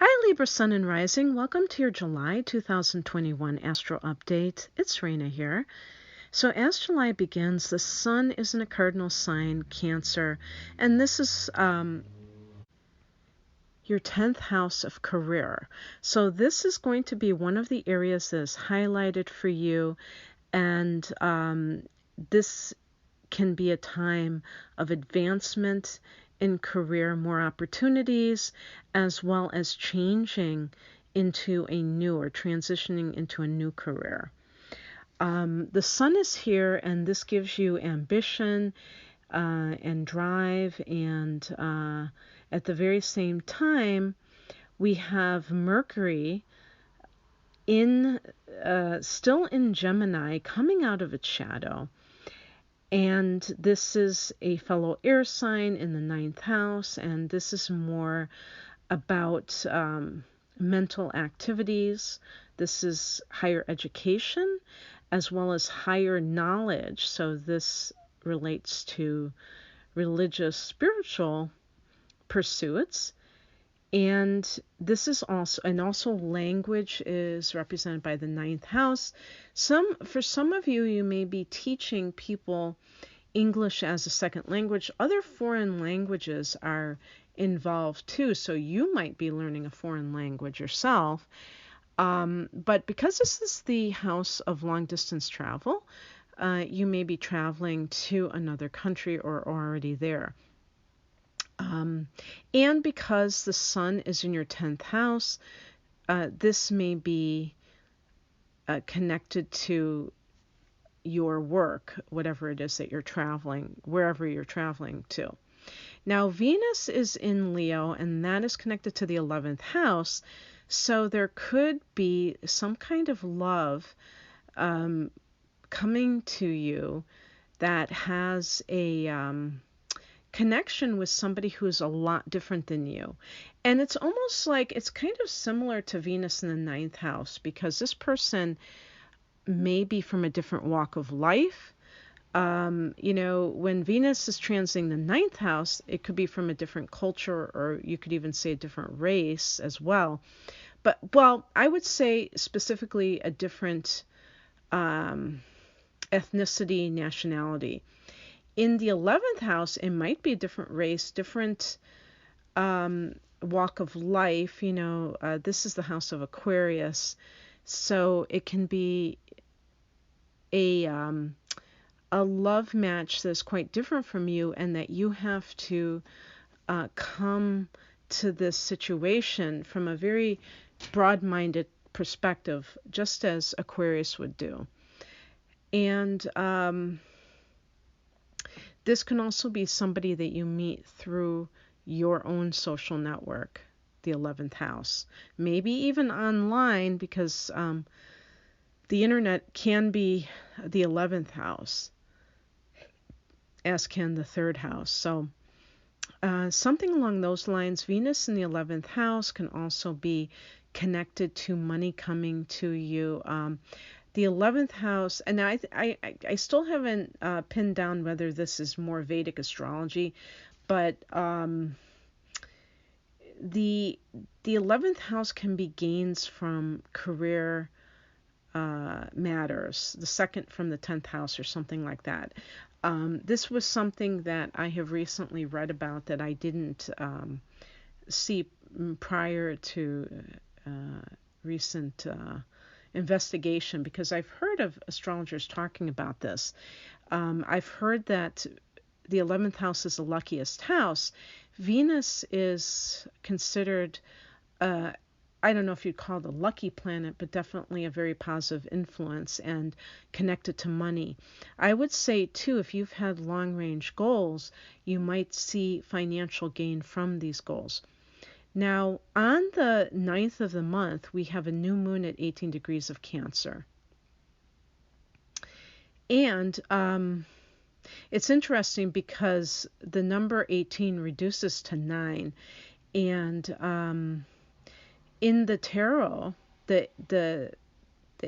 Hi, Libra Sun and Rising. Welcome to your July 2021 Astro Update. It's Raina here. So as July begins, the Sun is in a cardinal sign, Cancer, and this is your 10th house of career. So this is going to be one of the areas that is highlighted for you, and this can be a time of advancement in career, more opportunities, as well as changing into a new or transitioning into a new career. The sun is here, and this gives you ambition and drive, and at the very same time, we have Mercury in still in Gemini, coming out of its shadow. And this is a fellow air sign in the 9th house, and this is more about mental activities. This is higher education as well as higher knowledge. So this relates to religious, spiritual pursuits. And this is also language is represented by the 9th house. For some of you, you may be teaching people English as a second language. Other foreign languages are involved too, so you might be learning a foreign language yourself. But because this is the house of long distance travel, you may be traveling to another country or already there. And because the sun is in your 10th house, this may be connected to your work, whatever it is that you're traveling, wherever you're traveling to. Now, Venus is in Leo, and that is connected to the 11th house. So there could be some kind of love coming to you that has a connection with somebody who's a lot different than you. And it's almost like it's kind of similar to Venus in the 9th house, because this person may be from a different walk of life. When Venus is transiting the 9th house, it could be from a different culture, or you could even say a different race as well. But, well, I would say specifically a different ethnicity, nationality. In the 11th house, it might be a different race, different walk of life. This is the house of Aquarius. So it can be a love match that's quite different from you, and that you have to come to this situation from a very broad-minded perspective, just as Aquarius would do. And this can also be somebody that you meet through your own social network, the 11th house. Maybe even online, because the internet can be the 11th house, as can the 3rd house. So something along those lines. Venus in the 11th house can also be connected to money coming to you. The 11th house, and I still haven't pinned down whether this is more Vedic astrology, but the 11th house can be gains from career matters, the second from the 10th house or something like that. This was something that I have recently read about that I didn't see prior to recent investigation, because I've heard of astrologers talking about this. I've heard that the 11th house is the luckiest house. Venus is considered, I don't know if you'd call it a lucky planet, but definitely a very positive influence and connected to money. I would say, too, if you've had long-range goals, you might see financial gain from these goals. Now, on the 9th of the month, we have a new moon at 18 degrees of Cancer. And it's interesting because the number 18 reduces to 9. And in the tarot, the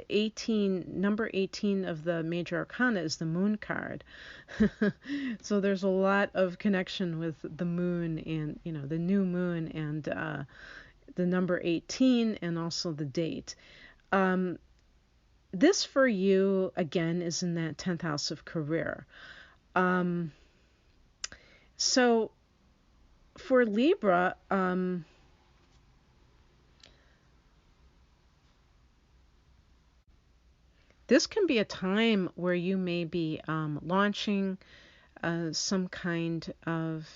18 of the major arcana is the moon card. So there's a lot of connection with the moon, and the new moon, and the number 18, and also the date. This for you, again, is in that 10th house of career. So for Libra, this can be a time where you may be launching some kind of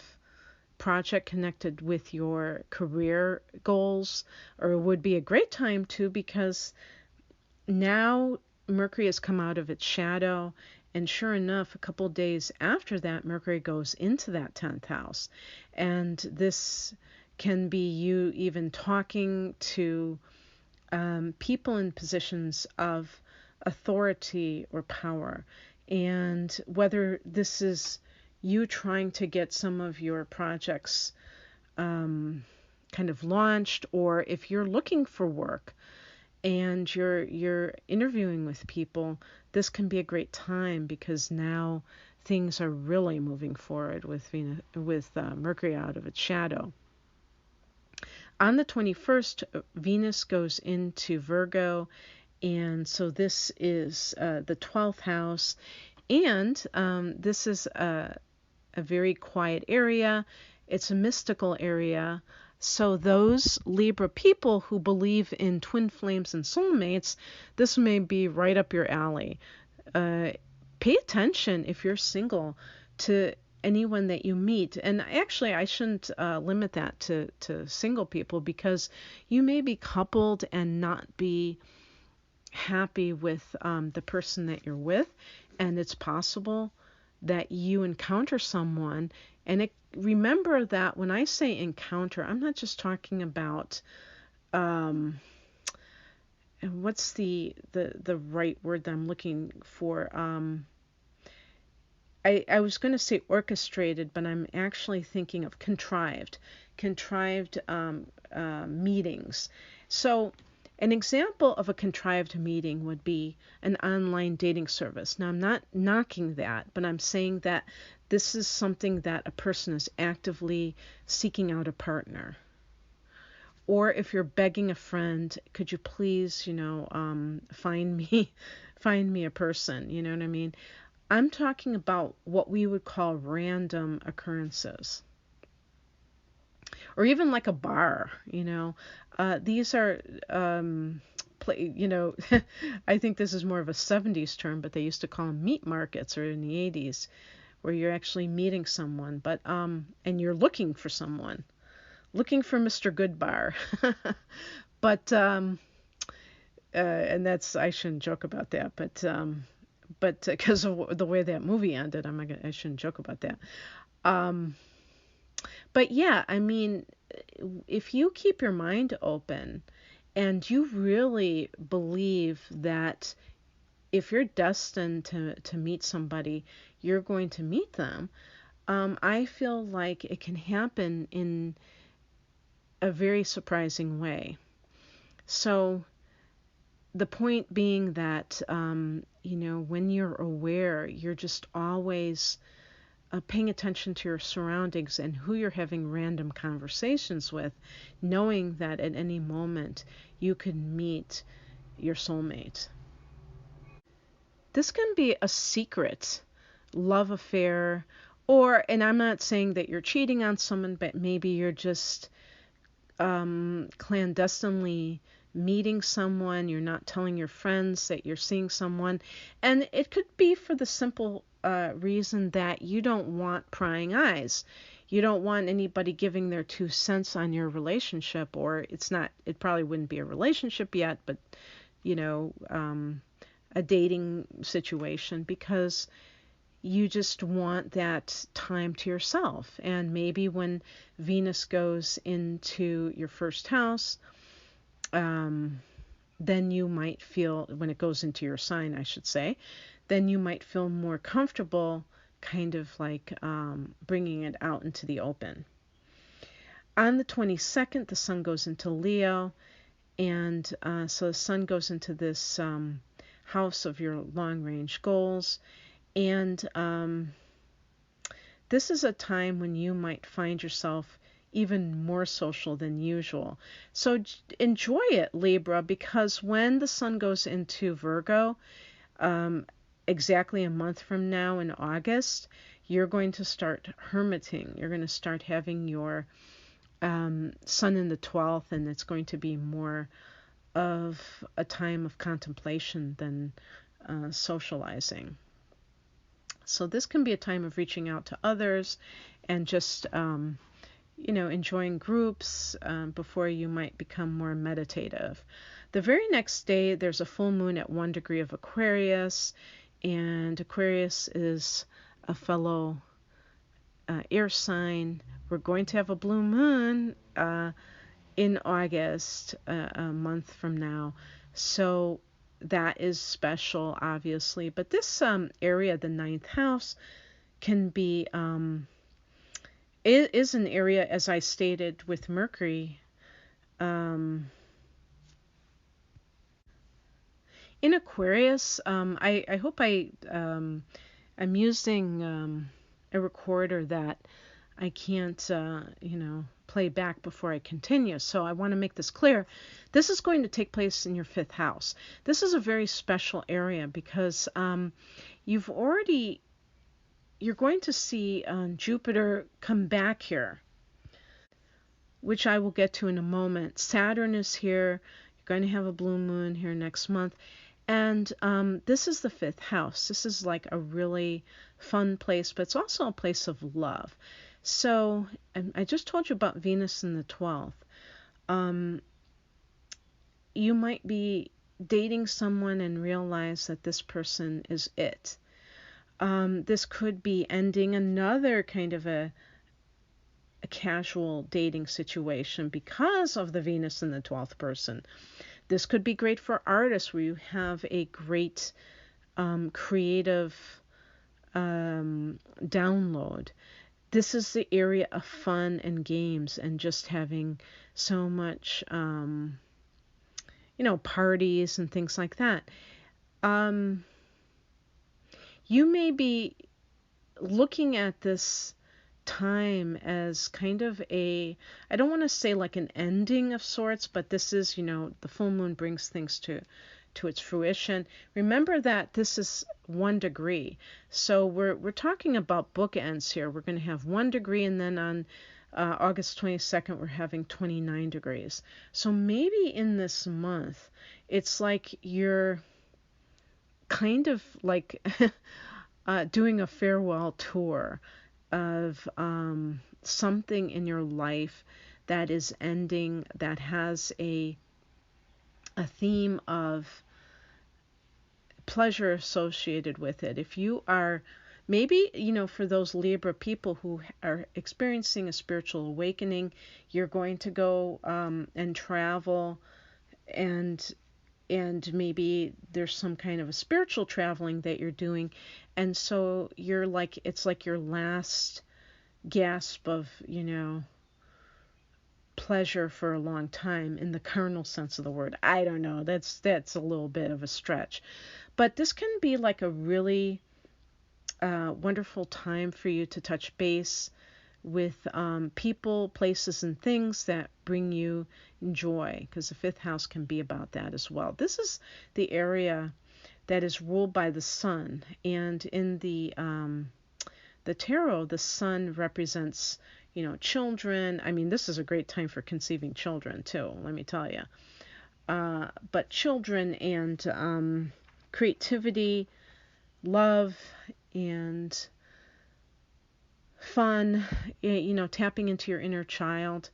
project connected with your career goals, or it would be a great time too, because now Mercury has come out of its shadow, and sure enough, a couple days after that, Mercury goes into that 10th house. And this can be you even talking to people in positions of authority or power. And whether this is you trying to get some of your projects kind of launched, or if you're looking for work and you're interviewing with people, this can be a great time, because now things are really moving forward with Mercury out of its shadow. On the 21st, Venus goes into Virgo, and so this is the 12th house, and this is a very quiet area. It's a mystical area. So those Libra people who believe in twin flames and soulmates, this may be right up your alley. Pay attention, if you're single, to anyone that you meet. And actually, I shouldn't limit that to single people, because you may be coupled and not be happy with the person that you're with. And it's possible that you encounter someone. And remember that when I say encounter, I'm not just talking about what's the right word that I'm looking for. I was going to say orchestrated, but I'm actually thinking of contrived meetings. So an example of a contrived meeting would be an online dating service. Now, I'm not knocking that, but I'm saying that this is something that a person is actively seeking out a partner. Or if you're begging a friend, could you please, find me a person, you know what I mean? I'm talking about what we would call random occurrences. Or even like a bar, these are, I think this is more of a 70s term, but they used to call them meat markets, or in the 80s, where you're actually meeting someone, but, and you're looking for someone, looking for Mr. Goodbar. But, and I shouldn't joke about that, but because of the way that movie ended, I shouldn't joke about that. But yeah, I mean, if you keep your mind open and you really believe that if you're destined to meet somebody, you're going to meet them, I feel like it can happen in a very surprising way. So the point being that, when you're aware, you're just always paying attention to your surroundings and who you're having random conversations with, knowing that at any moment you could meet your soulmate. This can be a secret love affair, and I'm not saying that you're cheating on someone, but maybe you're just clandestinely meeting someone. You're not telling your friends that you're seeing someone, and it could be for the simple reason that you don't want prying eyes. You don't want anybody giving their 2 cents on your relationship, or it probably wouldn't be a relationship yet, but a dating situation, because you just want that time to yourself. And maybe when Venus goes into your first house, then you might feel, when it goes into your sign, I should say, then you might feel more comfortable kind of like bringing it out into the open. On the 22nd, the sun goes into Leo, and so the sun goes into this house of your long-range goals, and this is a time when you might find yourself even more social than usual. So enjoy it, Libra, because when the sun goes into Virgo, um, exactly a month from now in August, you're going to start hermiting. You're going to start having your sun in the 12th, and it's going to be more of a time of contemplation than socializing. So this can be a time of reaching out to others and just, enjoying groups before you might become more meditative. The very next day, there's a full moon at 1 degree of Aquarius, and Aquarius is a fellow air sign. We're going to have a blue moon in August, a month from now. So that is special, obviously. But this area, the ninth house, can be, it is an area, as I stated with Mercury, in Aquarius. I hope I'm using a recorder that I can't, play back before I continue. So I want to make this clear. This is going to take place in your fifth house. This is a very special area because you're going to see Jupiter come back here, which I will get to in a moment. Saturn is here. You're going to have a blue moon here next month. And this is the fifth house. This is like a really fun place, but it's also a place of love. So I just told you about Venus in the 12th. You might be dating someone and realize that this person is it. This could be ending another kind of a casual dating situation because of the Venus in the 12th person. This could be great for artists where you have a great creative download. This is the area of fun and games and just having so much, parties and things like that. You may be looking at this time as kind of I don't want to say like an ending of sorts, but this is, the full moon brings things to its fruition. Remember that this is 1 degree. So we're talking about bookends here. We're going to have 1 degree, and then on August 22nd, we're having 29 degrees. So maybe in this month, it's like you're kind of like doing a farewell tour of something in your life that is ending, that has a theme of pleasure associated with it. If you are maybe, for those Libra people who are experiencing a spiritual awakening, you're going to go and travel, and maybe there's some kind of a spiritual traveling that you're doing, and so you're like, it's like your last gasp of, pleasure for a long time in the carnal sense of the word. I don't know, that's a little bit of a stretch, but this can be like a really wonderful time for you to touch base with people, places, and things that bring you joy, because the fifth house can be about that as well. This is the area that is ruled by the sun, and in the tarot, the sun represents, children. I mean, this is a great time for conceiving children too, let me tell you. But children and creativity, love, and fun, tapping into your inner child.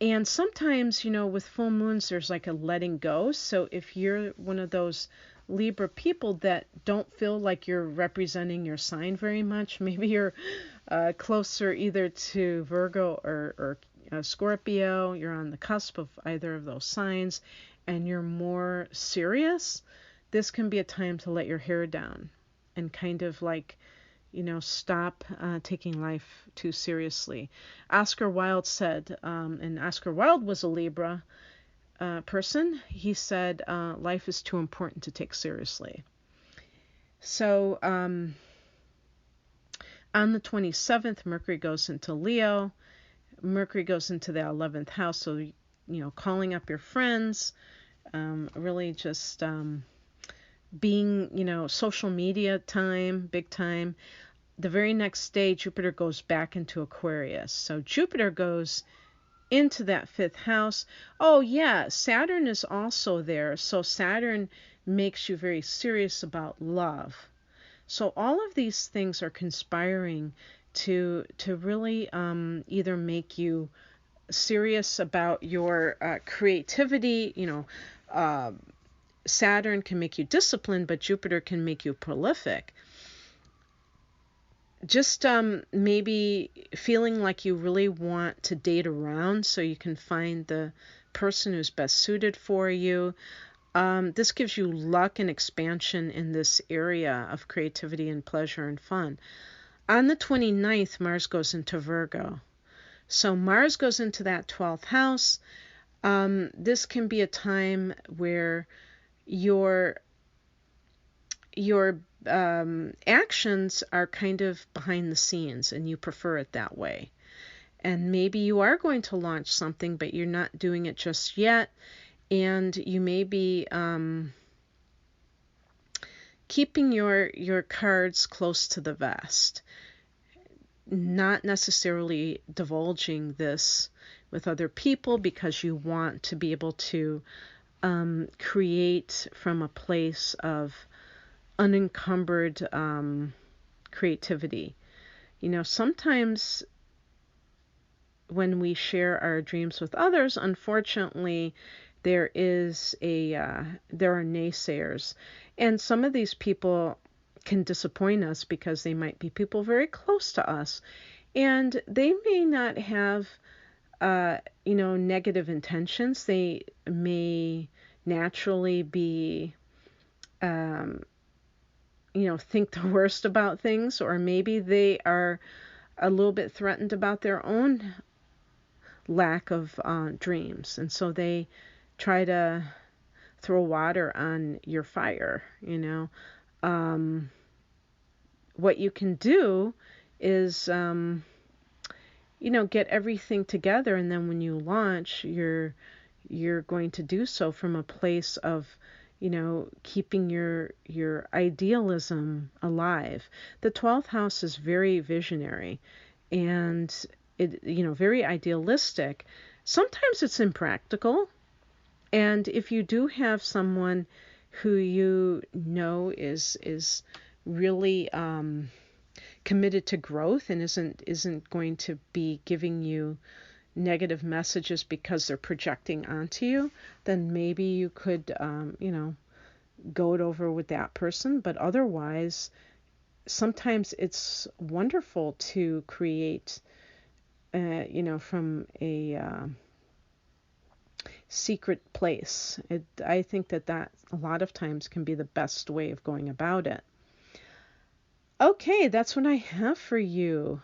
And sometimes, with full moons, there's like a letting go. So if you're one of those Libra people that don't feel like you're representing your sign very much, maybe you're closer either to Virgo or Scorpio, you're on the cusp of either of those signs, and you're more serious, this can be a time to let your hair down and kind of like, stop taking life too seriously. Oscar Wilde said, and Oscar Wilde was a Libra person, he said, life is too important to take seriously. So on the 27th, Mercury goes into Leo, Mercury goes into the 11th house, so calling up your friends, really just being, social media time, big time. The very next day, Jupiter goes back into Aquarius. So Jupiter goes into that 5th house. Oh, yeah, Saturn is also there. So Saturn makes you very serious about love. So all of these things are conspiring to really either make you serious about your creativity. Uh, Saturn can make you disciplined, but Jupiter can make you prolific. Just maybe feeling like you really want to date around so you can find the person who's best suited for you. This gives you luck and expansion in this area of creativity and pleasure and fun. On the 29th, Mars goes into Virgo. So Mars goes into that 12th house. This can be a time where your actions are kind of behind the scenes and you prefer it that way. And maybe you are going to launch something, but you're not doing it just yet. And you may be keeping your cards close to the vest, not necessarily divulging this with other people because you want to be able to create from a place of unencumbered creativity. Sometimes when we share our dreams with others, unfortunately, there are naysayers, and some of these people can disappoint us because they might be people very close to us, and they may not have negative intentions. They may naturally be think the worst about things, or maybe they are a little bit threatened about their own lack of dreams, and so they try to throw water on your fire. What you can do is get everything together, and then when you launch, you're going to do so from a place of keeping your idealism alive. The 12th house is very visionary and very idealistic. Sometimes it's impractical. And if you do have someone who is really committed to growth and isn't going to be giving you negative messages because they're projecting onto you, then maybe you could, go it over with that person. But otherwise, sometimes it's wonderful to create, from a secret place. I think that a lot of times can be the best way of going about it. Okay, that's what I have for you,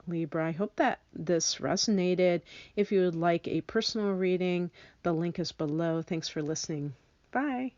Libra. I hope that this resonated. If you would like a personal reading, the link is below. Thanks for listening. Bye.